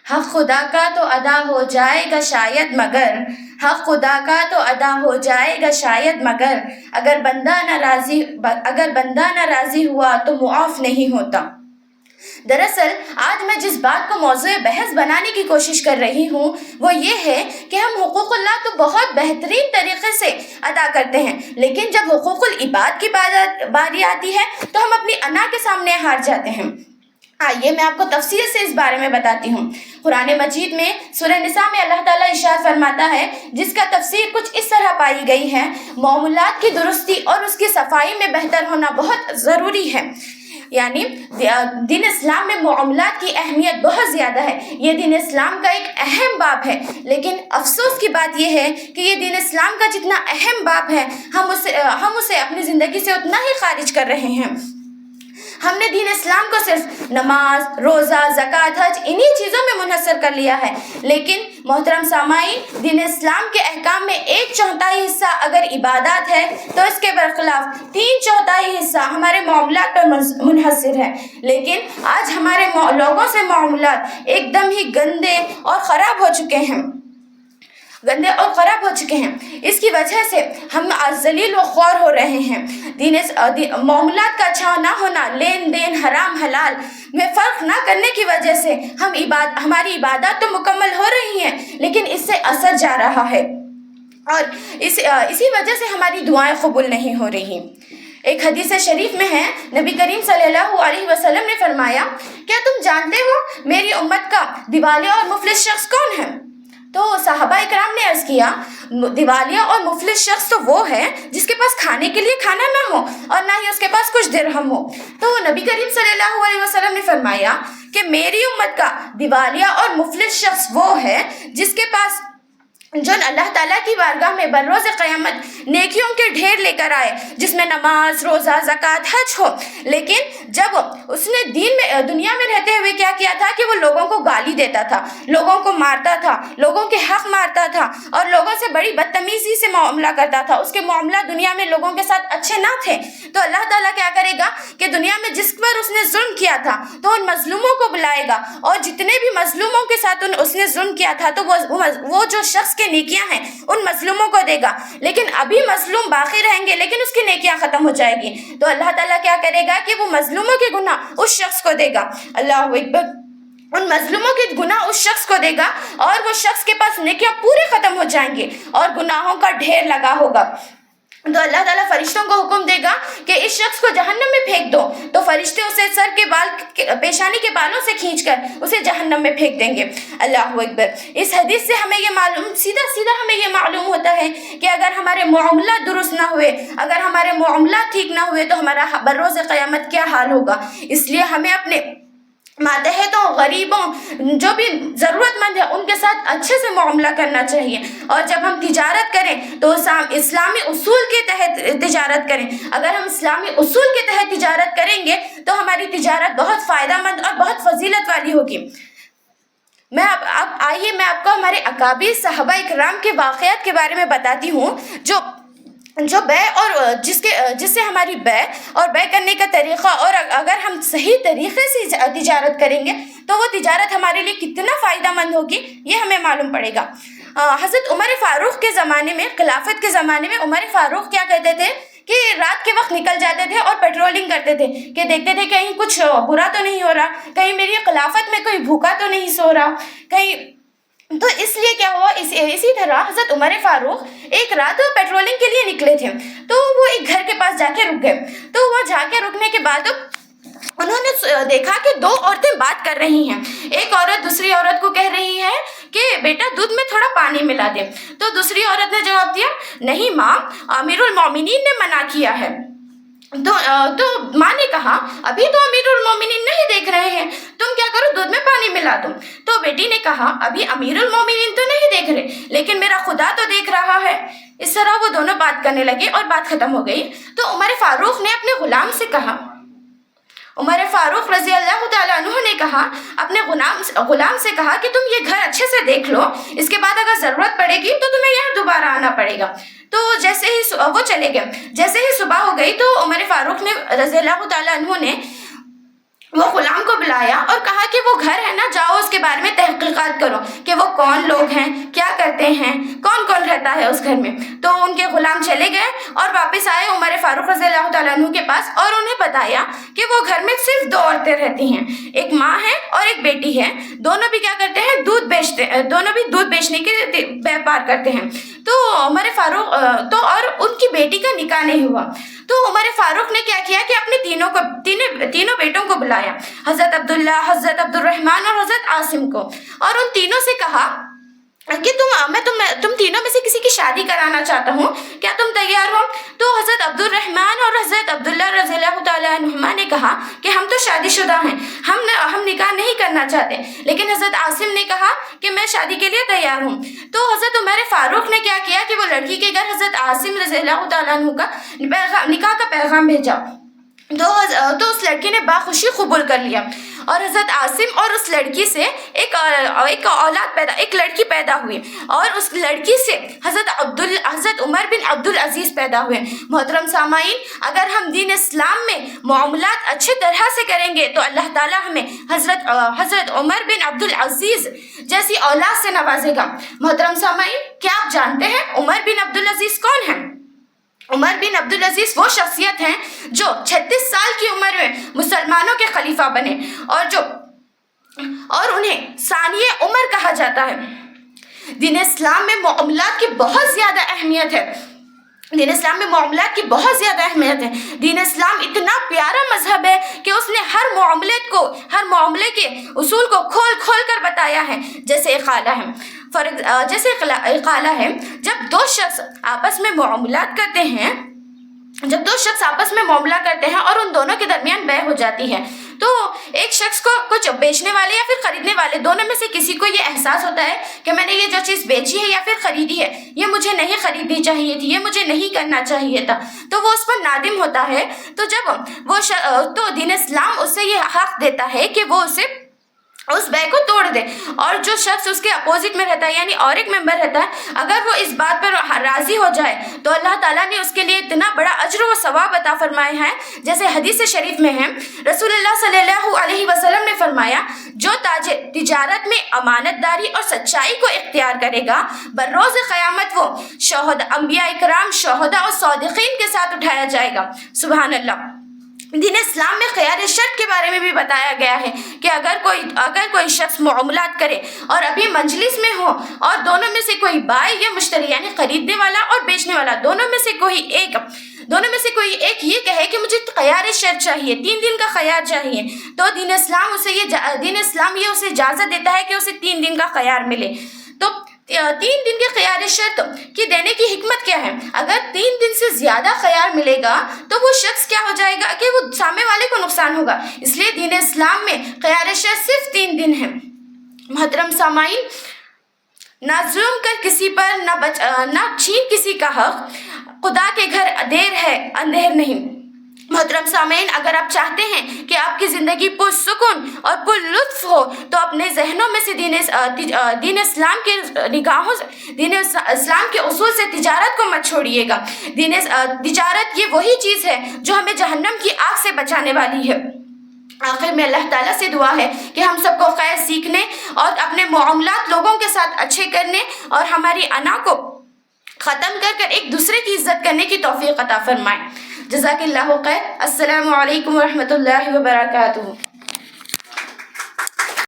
حق خدا کا تو ادا ہو جائے گا شاید مگر، حق خدا کا تو ادا ہو جائے گا شاید مگر، اگر بندہ ناراضی ہوا تو معاف نہیں ہوتا۔ دراصل آج میں جس بات کو موضوع بحث بنانے کی کوشش کر رہی ہوں وہ یہ ہے کہ ہم حقوق اللہ تو بہت بہترین طریقے سے ادا کرتے ہیں، لیکن جب حقوق العباد کی باری آتی ہے تو ہم اپنی انا کے سامنے ہار جاتے ہیں۔ آئیے میں آپ کو تفصیل سے اس بارے میں بتاتی ہوں۔ قرآن مجید میں سورہ نساء میں اللہ تعالیٰ ارشاد فرماتا ہے، جس کا تفسیر کچھ اس طرح پائی گئی ہے، معاملات کی درستی اور اس کی صفائی میں بہتر ہونا بہت ضروری ہے۔ یعنی دین اسلام میں معاملات کی اہمیت بہت زیادہ ہے، یہ دین اسلام کا ایک اہم باب ہے، لیکن افسوس کی بات یہ ہے کہ یہ دین اسلام کا جتنا اہم باب ہے ہم اسے اپنی زندگی سے اتنا ہی خارج کر رہے ہیں۔ ہم نے دین اسلام کو صرف نماز، روزہ، زکوٰۃ، حج انہی چیزوں میں منحصر کر لیا ہے، لیکن محترم سامعین، دین اسلام کے احکام میں 1/4 حصہ اگر عبادات ہے تو اس کے برخلاف 3/4 حصہ ہمارے معاملات پر منحصر ہے۔ لیکن آج ہمارے لوگوں سے معاملات ایک دم ہی گندے اور خراب ہو چکے ہیں۔ اس کی وجہ سے ہم ذلیل و خوار ہو رہے ہیں۔ معاملات کا اچھا نہ ہونا، لین دین، حرام حلال میں فرق نہ کرنے کی وجہ سے ہماری عبادات تو مکمل ہو رہی ہیں، لیکن اس سے اثر جا رہا ہے اور اسی وجہ سے ہماری دعائیں قبول نہیں ہو رہی۔ ایک حدیث شریف میں ہے، نبی کریم صلی اللہ علیہ وسلم نے فرمایا، کیا تم جانتے ہو میری امت کا دیوالیہ اور مفلس شخص کون ہے؟ تو صحابہ اکرام نے عرض کیا، دیوالیہ اور مفلس شخص تو وہ ہے جس کے پاس کھانے کے لیے کھانا نہ ہو اور نہ ہی اس کے پاس کچھ درہم ہو۔ تو نبی کریم صلی اللہ علیہ وسلم نے فرمایا کہ میری امت کا دیوالیہ اور مفلس شخص وہ ہے جس کے پاس جو اللہ تعالیٰ کی بارگاہ میں بروز قیامت نیکیوں کے ڈھیر لے کر آئے، جس میں نماز، روزہ، زکوٰۃ، حج ہو، لیکن جب اس نے دنیا میں رہتے ہوئے کیا کیا تھا کہ وہ لوگوں کو گالی دیتا تھا، لوگوں کو مارتا تھا، لوگوں کے حق مارتا تھا اور لوگوں سے بڑی بدتمیزی سے معاملہ کرتا تھا، اس کے معاملہ دنیا میں لوگوں کے ساتھ اچھے نہ تھے، تو اللہ تعالیٰ کیا کرے گا کہ دنیا میں جس پر اس نے ظلم کیا تھا تو ان مظلوموں کو بلائے گا، اور جتنے بھی مظلوموں کے ساتھ اس نے ظلم کیا تھا تو وہ جو شخص کے نیکیاں ہیں ان مظلوموں کو دے گا، لیکن ابھی مظلوم باقی رہیں گے لیکن اس کی نیکیاں ختم ہو جائے گی، تو اللہ تعالیٰ کیا کرے گا کہ وہ مظلوموں کے گناہ اس شخص کو دے گا۔ اللہ اکبر، ان مظلوموں کے گناہ اس شخص کو دے گا اور وہ شخص کے پاس نیکیاں پورے ختم ہو جائیں گے اور گناہوں کا ڈھیر لگا ہوگا۔ تو اللہ تعالیٰ فرشتوں کو حکم دے گا کہ اس شخص کو جہنم میں پھینک دو، تو فرشتے اسے سر کے بال، پیشانی کے بالوں سے کھینچ کر اسے جہنم میں پھینک دیں گے۔ اللہ اکبر۔ اس حدیث سے ہمیں یہ سیدھا ہمیں یہ معلوم ہوتا ہے کہ اگر ہمارے معاملات درست نہ ہوئے، اگر ہمارے معاملات ٹھیک نہ ہوئے تو ہمارا بروز قیامت کیا حال ہوگا۔ اس لیے ہمیں اپنے ماتحتوں، غریبوں، جو بھی ضرورت مند ہے ان کے ساتھ اچھے سے معاملہ کرنا چاہیے، اور جب ہم تجارت کریں تو اسلامی اصول کے تحت تجارت کریں۔ اگر ہم اسلامی اصول کے تحت تجارت کریں گے تو ہماری تجارت بہت فائدہ مند اور بہت فضیلت والی ہوگی۔ آئیے میں آپ کو ہمارے اکابر صحابہ اکرام کے واقعات کے بارے میں بتاتی ہوں، جو بے اور جس سے ہماری بے اور بے کرنے کا طریقہ، اور اگر ہم صحیح طریقے سے تجارت کریں گے تو وہ تجارت ہمارے لیے کتنا فائدہ مند ہوگی یہ ہمیں معلوم پڑے گا۔ حضرت عمر فاروق کے زمانے میں، خلافت کے زمانے میں، عمر فاروق کیا کہتے تھے کہ رات کے وقت نکل جاتے تھے اور پیٹرولنگ کرتے تھے کہ دیکھتے تھے کہیں کچھ برا تو نہیں ہو رہا، کہیں میری خلافت میں کوئی بھوکا تو نہیں سو رہا، کہیں۔ تو اس لیے کیا ہوا، اسی طرح حضرت عمر فاروق ایک رات پیٹرولنگ کے لیے نکلے تھے، تو وہ ایک گھر کے پاس جا کے رک گئے، تو وہاں جا کے رکنے کے بعد انہوں نے دیکھا کہ 2 عورتیں بات کر رہی ہیں۔ ایک عورت دوسری عورت کو کہہ رہی ہے کہ بیٹا دودھ میں تھوڑا پانی ملا دے، تو دوسری عورت نے جواب دیا، نہیں ماں، امیر المومنین نے منع کیا ہے۔ تو ماں نے کہا، ابھی تو امیر المومنین نہیں دیکھ رہے ہیں، تم کیا کرو دودھ میں پانی ملا دو۔ تو بیٹی نے کہا، ابھی امیر المومنین تو نہیں دیکھ رہے لیکن میرا خدا تو دیکھ رہا ہے۔ اس طرح وہ دونوں بات کرنے لگے اور بات ختم ہو گئی۔ تو عمر فاروق نے اپنے غلام سے کہا، عمر فاروق رضی اللہ تعالیٰ عنہ نے کہا، اپنے غلام سے کہا کہ تم یہ گھر اچھے سے دیکھ لو، اس کے بعد اگر ضرورت پڑے گی تو تمہیں یہاں دوبارہ آنا پڑے گا۔ تو جیسے ہی وہ چلے گئے، جیسے ہی صبح ہو گئی تو عمر فاروق نے رضی اللہ تعالیٰ عنہ نے وہ غلام کو بلایا اور کہا کہ وہ گھر ہے نا، جاؤ اس کے بارے میں تحقیق تحقیقات کرو کہ وہ کون لوگ ہیں, کیا کرتے ہیں, کون کون رہتا ہے اس گھر میں. تو ان کے غلام چلے گئے اور واپس آئے عمر فاروق رضی اللہ تعالیٰ عنہ کے پاس, اور انہیں بتایا کہ وہ گھر میں صرف 2 عورتیں رہتی ہیں, ایک ماں ہے اور ایک بیٹی ہے. دونوں بھی کیا کرتے ہیں, دونوں بھی دودھ بیچنے کے بیپار کرتے ہیں. تو عمر فاروق اور ان کی بیٹی کا نکاح نہیں ہوا. تو عمر فاروق نے کیا کیا کہ اپنے تینوں بیٹوں کو بلایا, حضرت عبداللہ, حضرت عبد الرحمن اور حضرت عاصم کو, اور ان تینوں سے کہا کہ تم تینوں میں سے کسی کی شادی کرانا چاہتا ہوں, کیا تم تیار ہو؟ تو حضرت عبد الرحمن اور حضرت عبداللہ رضی اللہ تعالیٰ عنہما نے کہا کہ ہم تو شادی شدہ ہیں, ہم نکاح نہیں کرنا چاہتے. لیکن حضرت عاصم نے کہا کہ میں شادی کے لیے تیار ہوں. تو حضرت عمر فاروق نے کیا کیا کہ وہ لڑکی کے گھر حضرت عاصم رضی اللہ تعالیٰ عنہ کا نکاح کا پیغام بھیجا. تو اس لڑکی نے باخوشی قبول کر لیا, اور حضرت عاصم اور اس لڑکی سے ایک لڑکی پیدا ہوئی, اور اس لڑکی سے حضرت عمر بن عبدالعزیز پیدا ہوئے. محترم سامعین, اگر ہم دین اسلام میں معاملات اچھے طرح سے کریں گے تو اللہ تعالیٰ ہمیں حضرت عمر بن عبدالعزیز جیسی اولاد سے نوازے گا. محترم سامعین, کیا آپ جانتے ہیں عمر بن عبدالعزیز کون ہیں؟ عمر بن عبدالعزیز وہ شخصیت ہیں جو 36 سال کی عمر میں مسلمانوں کے خلیفہ بنے, اور انہیں ثانی عمر کہا جاتا ہے. دین اسلام میں معاملات کی بہت زیادہ اہمیت ہے. دین اسلام میں معاملات کی بہت زیادہ اہمیت ہے. دین اسلام اتنا پیارا مذہب ہے کہ اس نے ہر معاملے کے اصول کو کھول کر بتایا ہے. جیسے اقالہ ہے, جب دو شخص آپس میں معاملات کرتے ہیں اور ان دونوں کے درمیان بیع ہو جاتی ہے, تو ایک شخص کو کچھ بیچنے والے یا پھر خریدنے والے دونوں میں سے کسی کو یہ احساس ہوتا ہے کہ میں نے یہ جو چیز بیچی ہے یا پھر خریدی ہے یہ مجھے نہیں خریدنی چاہیے تھی, یہ مجھے نہیں کرنا چاہیے تھا, تو وہ اس پر نادم ہوتا ہے. تو دین اسلام اسے یہ حق دیتا ہے کہ وہ اس بیع کو توڑ دے, اور جو شخص اس کے اپوزٹ میں رہتا ہے یعنی اور ایک ممبر رہتا ہے, اگر وہ اس بات پر راضی ہو جائے تو اللہ تعالیٰ نے اس کے لیے اتنا بڑا اجر و ثواب عطا فرمائے ہیں. جیسے حدیث شریف میں ہے, رسول اللہ صلی اللہ علیہ وسلم نے فرمایا, جو تاجر تجارت میں امانت داری اور سچائی کو اختیار کرے گا, بروز قیامت وہ انبیاء اکرام, شہداء اور صادقین کے ساتھ اٹھایا جائے گا. سبحان اللہ. دین اسلام میں خیار شرط کے بارے میں بھی بتایا گیا ہے کہ اگر کوئی شخص معاملات کرے اور ابھی مجلس میں ہو, اور دونوں میں سے کوئی بائی یا مشتری یعنی خریدنے والا اور بیچنے والا دونوں میں سے کوئی ایک یہ کہے کہ مجھے خیار شرط چاہیے, 3 دن کا خیار چاہیے, تو دین اسلام یہ اسے اجازت دیتا ہے کہ اسے 3 دن کا خیار ملے. تو 3 دن کے خیار شرط کی دینے کی حکمت کیا ہے؟ اگر 3 دن سے زیادہ خیار ملے گا تو وہ شخص کیا ہو جائے گا کہ وہ سامنے والے کو نقصان ہوگا. اس لیے دین اسلام میں خیار شرط صرف 3 دن ہے. محترم سامعین, نہ ظلم کر کسی پر, نہ چھین کسی کا حق, خدا کے گھر دیر ہے اندھیر نہیں. محترم سامعین, اگر آپ چاہتے ہیں کہ آپ کی زندگی پرسکون اور پر لطف ہو تو اپنے ذہنوں میں سے دین اسلام کے اصول سے تجارت کو مت چھوڑیے گا. تجارت یہ وہی چیز ہے جو ہمیں جہنم کی آگ سے بچانے والی ہے. آخر میں اللہ تعالیٰ سے دعا ہے کہ ہم سب کو خیر سیکھنے اور اپنے معاملات لوگوں کے ساتھ اچھے کرنے اور ہماری انا کو ختم کر ایک دوسرے کی عزت کرنے کی توفیق عطا فرمائے. جزاک اللہ خیر. السلام علیکم ورحمۃ اللہ وبرکاتہ.